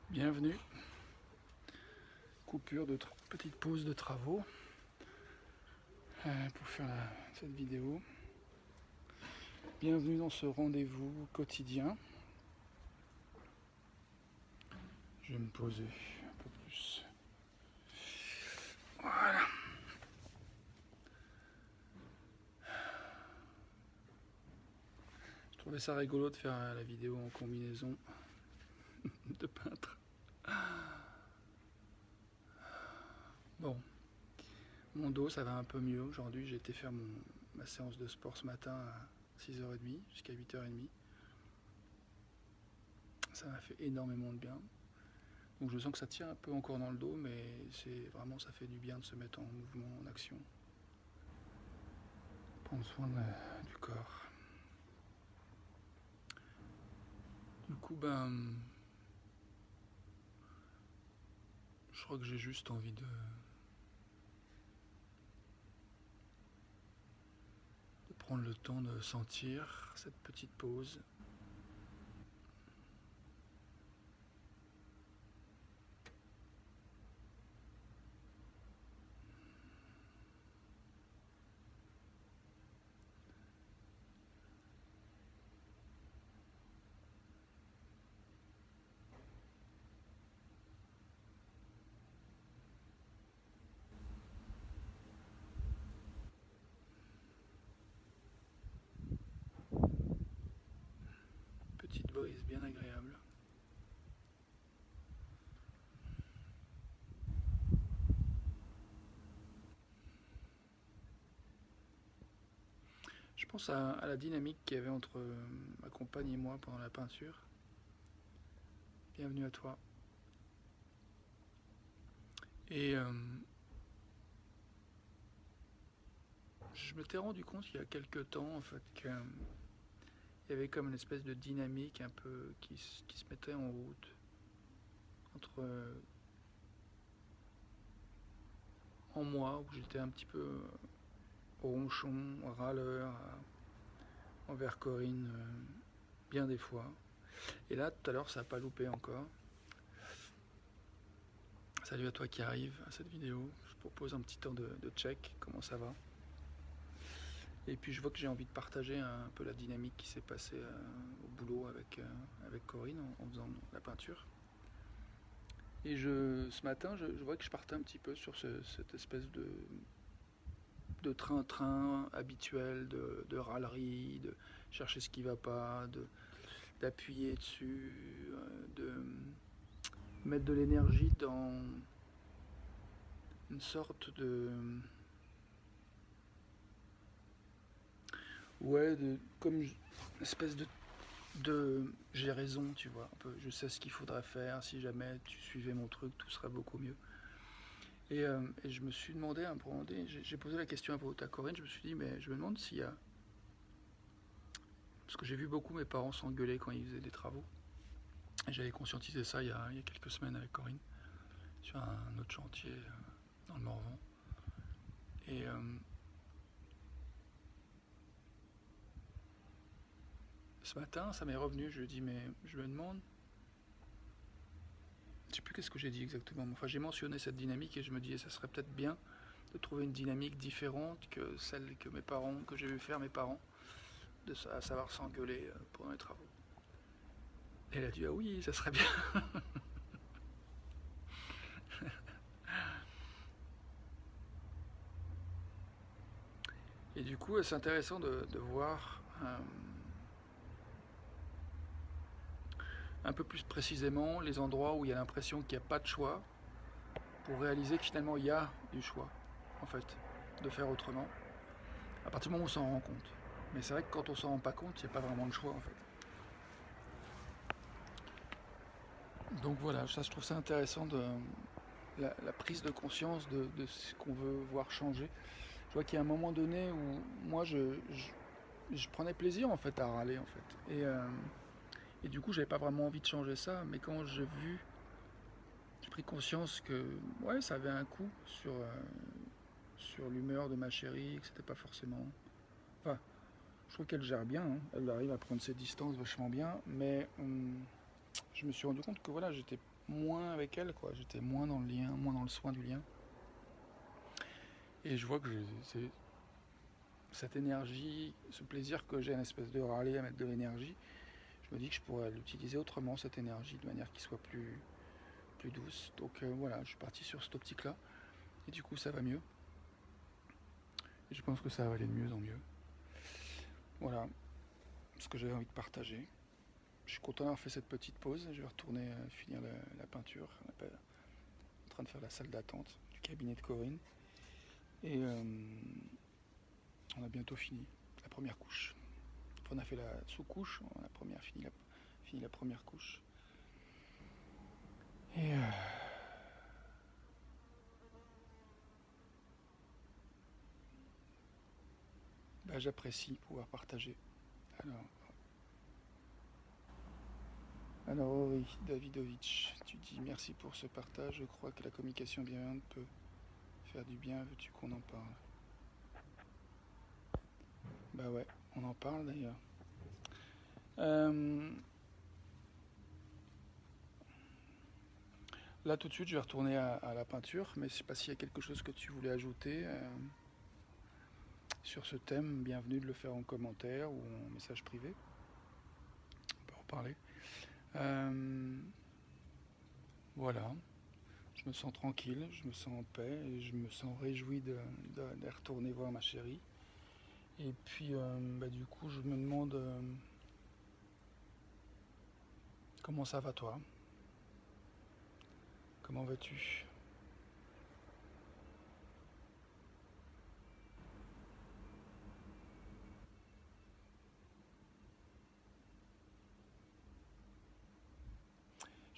Bienvenue, coupure de petite pause de travaux pour faire cette vidéo. Bienvenue dans ce rendez-vous quotidien. Je vais me poser un peu plus. Voilà. Je trouvais ça rigolo de faire la vidéo en combinaison de peintre. Bon, mon dos ça va un peu mieux aujourd'hui. J'ai été faire ma séance de sport ce matin à 6h30 jusqu'à 8h30. Ça m'a fait énormément de bien. Donc je sens que ça tient un peu encore dans le dos, mais c'est vraiment, ça fait du bien de se mettre en mouvement, en action. Prendre soin du corps. Du coup, je crois que j'ai juste envie de prendre le temps de sentir cette petite pause. Petite brise bien agréable. Je pense à la dynamique qu'il y avait entre ma compagne et moi pendant la peinture. Bienvenue à toi. Et je m'étais rendu compte il y a quelques temps en fait qu'il y avait comme une espèce de dynamique un peu qui se mettait en route entre en moi, où j'étais un petit peu ronchon, râleur envers Corinne, bien des fois. Et là, tout à l'heure, ça n'a pas loupé encore. Salut à toi qui arrive à cette vidéo. Je propose un petit temps de check, comment ça va. Et puis je vois que j'ai envie de partager un peu la dynamique qui s'est passée au boulot avec Corinne en faisant la peinture. Et ce matin, je vois que je partais un petit peu sur cette espèce de train-train habituel, de râlerie, de chercher ce qui va pas, d'appuyer dessus, de mettre de l'énergie dans une sorte de... Ouais, comme une espèce de j'ai raison, tu vois. Un peu, je sais ce qu'il faudrait faire, si jamais tu suivais mon truc, tout serait beaucoup mieux. Et je me suis demandé, à un moment donné, j'ai posé la question à Corinne, je me suis dit, mais je me demande s'il y a... Parce que j'ai vu beaucoup mes parents s'engueuler quand ils faisaient des travaux. Et j'avais conscientisé ça il y a quelques semaines avec Corinne, sur un autre chantier dans le Morvan. Et ce matin, ça m'est revenu, je lui ai dit, mais je me demande... Je sais plus qu'est-ce que j'ai dit exactement. Enfin, j'ai mentionné cette dynamique et je me disais, ça serait peut-être bien de trouver une dynamique différente que celle que j'ai vu faire mes parents, à savoir s'engueuler pendant les travaux. Et elle a dit, ah oui, ça serait bien. Et du coup, c'est intéressant de voir un peu plus précisément les endroits où il y a l'impression qu'il n'y a pas de choix, pour réaliser que finalement il y a du choix, en fait, de faire autrement, à partir du moment où on s'en rend compte. Mais c'est vrai que quand on s'en rend pas compte, il n'y a pas vraiment de choix, en fait. Donc voilà, ça, je trouve ça intéressant, la prise de conscience de ce qu'on veut voir changer. Je vois qu'il y a un moment donné où moi je prenais plaisir en fait à râler en fait. Et du coup j'avais pas vraiment envie de changer ça, mais quand j'ai pris conscience que ouais, ça avait un coup sur l'humeur de ma chérie, que c'était pas forcément... Enfin, je trouve qu'elle gère bien, elle arrive à prendre ses distances vachement bien, mais je me suis rendu compte que voilà, j'étais moins avec elle, quoi. J'étais moins dans le lien, moins dans le soin du lien. Et je vois que c'est cette énergie, ce plaisir que j'ai, une espèce de râler à mettre de l'énergie, je me dis que je pourrais l'utiliser autrement, cette énergie, de manière qui soit plus douce. Donc voilà, je suis parti sur cette optique-là. Et du coup, ça va mieux. Et je pense que ça va aller de mieux en mieux. Voilà ce que j'avais envie de partager. Je suis content d'avoir fait cette petite pause. Je vais retourner finir la peinture. On est en train de faire la salle d'attente du cabinet de Corinne. Et on a bientôt fini la première couche. Enfin, on a fait la sous-couche, on a fini la première couche. Et j'apprécie pouvoir partager. Alors Ori Davidovitch, tu dis merci pour ce partage. Je crois que la communication bienveillante peut faire du bien. Veux-tu qu'on en parle? Bah ouais, on en parle d'ailleurs. Là tout de suite je vais retourner à la peinture, mais je ne sais pas s'il y a quelque chose que tu voulais ajouter sur ce thème. Bienvenue de le faire en commentaire ou en message privé. On peut en parler. Voilà, je me sens tranquille, je me sens en paix et je me sens réjoui de retourner voir ma chérie. Et puis du coup je me demande comment ça va toi? Comment vas-tu?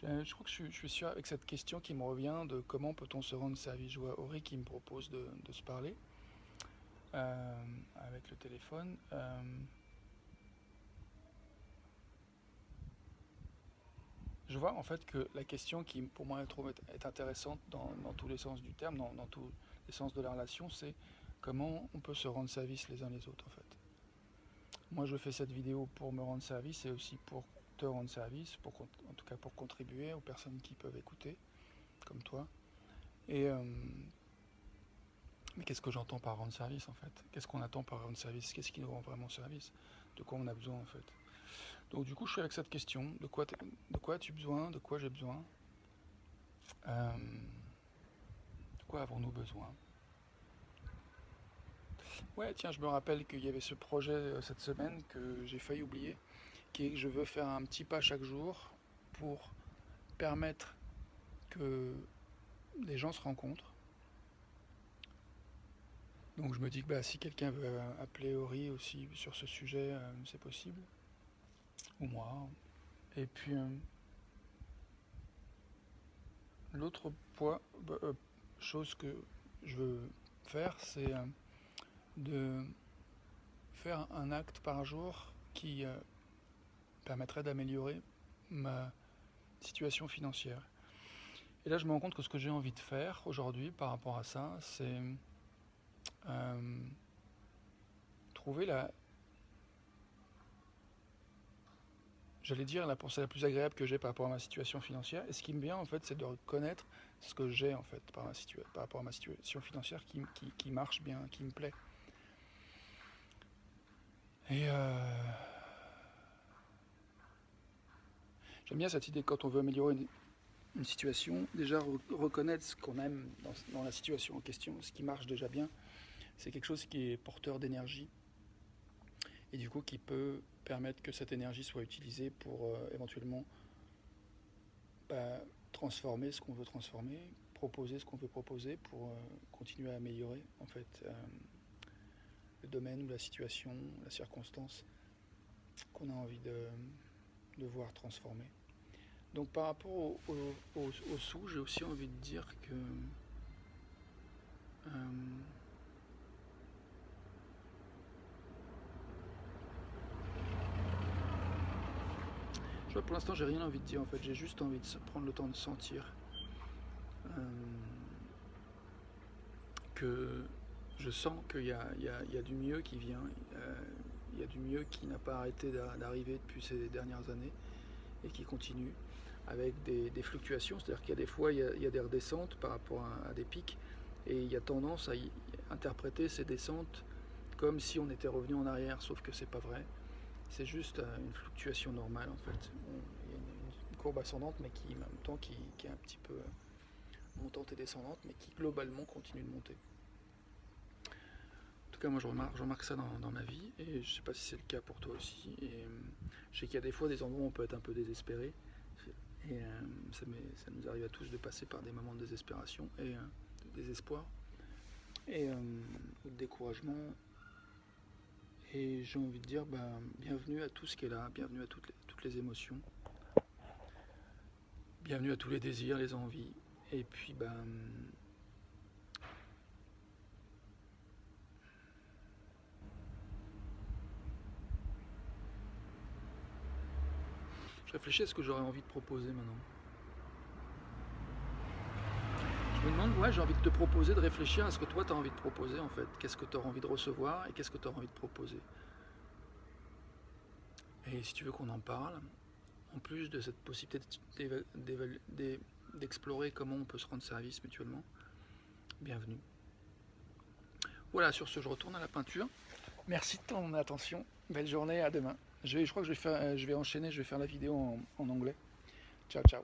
Je crois que je suis sûr avec cette question qui me revient de comment peut-on se rendre service. Je vois Ori qui me propose de se parler avec le téléphone. Je vois en fait que la question qui pour moi est intéressante dans tous les sens du terme, dans tous les sens de la relation, c'est comment on peut se rendre service les uns les autres en fait. Moi je fais cette vidéo pour me rendre service et aussi pour te rendre service, en tout cas pour contribuer aux personnes qui peuvent écouter, comme toi. Et mais qu'est-ce que j'entends par rendre service en fait? Qu'est-ce qu'on attend par rendre service? Qu'est-ce qui nous rend vraiment service? De quoi on a besoin en fait? Donc du coup je suis avec cette question, de quoi as-tu besoin? De quoi j'ai besoin? De quoi avons-nous besoin? Ouais, tiens, je me rappelle qu'il y avait ce projet cette semaine que j'ai failli oublier, qui est que je veux faire un petit pas chaque jour pour permettre que les gens se rencontrent. Donc je me dis que si quelqu'un veut appeler Ori aussi sur ce sujet, c'est possible. Ou moi. Et puis l'autre chose que je veux faire, c'est de faire un acte par jour qui permettrait d'améliorer ma situation financière. Et là, je me rends compte que ce que j'ai envie de faire aujourd'hui par rapport à ça, c'est trouver la pensée la plus agréable que j'ai par rapport à ma situation financière. Et ce qui me vient, en fait, c'est de reconnaître ce que j'ai, en fait, par rapport à ma situation financière qui marche bien, qui me plaît. Et j'aime bien cette idée, quand on veut améliorer une situation, déjà reconnaître ce qu'on aime dans la situation en question, ce qui marche déjà bien, c'est quelque chose qui est porteur d'énergie et du coup qui peut permettre que cette énergie soit utilisée pour éventuellement transformer ce qu'on veut transformer, proposer ce qu'on veut proposer pour continuer à améliorer en fait le domaine ou la situation, la circonstance qu'on a envie de voir transformer. Donc par rapport au sous, j'ai aussi envie de dire que pour l'instant j'ai rien envie de dire en fait, j'ai juste envie de prendre le temps de sentir que je sens qu'il y a du mieux qui vient, il y a du mieux qui n'a pas arrêté d'arriver depuis ces dernières années et qui continue. avec des fluctuations, c'est-à-dire qu'il y a des fois il y a des redescentes par rapport à des pics, et il y a tendance à interpréter ces descentes comme si on était revenu en arrière, sauf que c'est pas vrai. C'est juste une fluctuation normale en fait. Il y a une courbe ascendante, mais qui en même temps qui est un petit peu montante et descendante, mais qui globalement continue de monter. En tout cas, moi je remarque ça dans ma vie, et je sais pas si c'est le cas pour toi aussi. Et je sais qu'il y a des fois des endroits où on peut être un peu désespéré, et ça nous arrive à tous de passer par des moments de désespération et de désespoir et de découragement. Et j'ai envie de dire bienvenue à tout ce qui est là, bienvenue à toutes les émotions, bienvenue à tous les désirs, les envies. Et puis je réfléchis à ce que j'aurais envie de proposer maintenant. Je me demande, ouais, j'ai envie de te proposer de réfléchir à ce que toi tu as envie de proposer en fait. Qu'est-ce que tu auras envie de recevoir et qu'est-ce que tu auras envie de proposer. Et si tu veux qu'on en parle, en plus de cette possibilité d'explorer comment on peut se rendre service mutuellement, bienvenue. Voilà, sur ce, je retourne à la peinture. Merci de ton attention. Belle journée, à demain. Je crois que je vais enchaîner, je vais faire la vidéo en anglais. Ciao, ciao.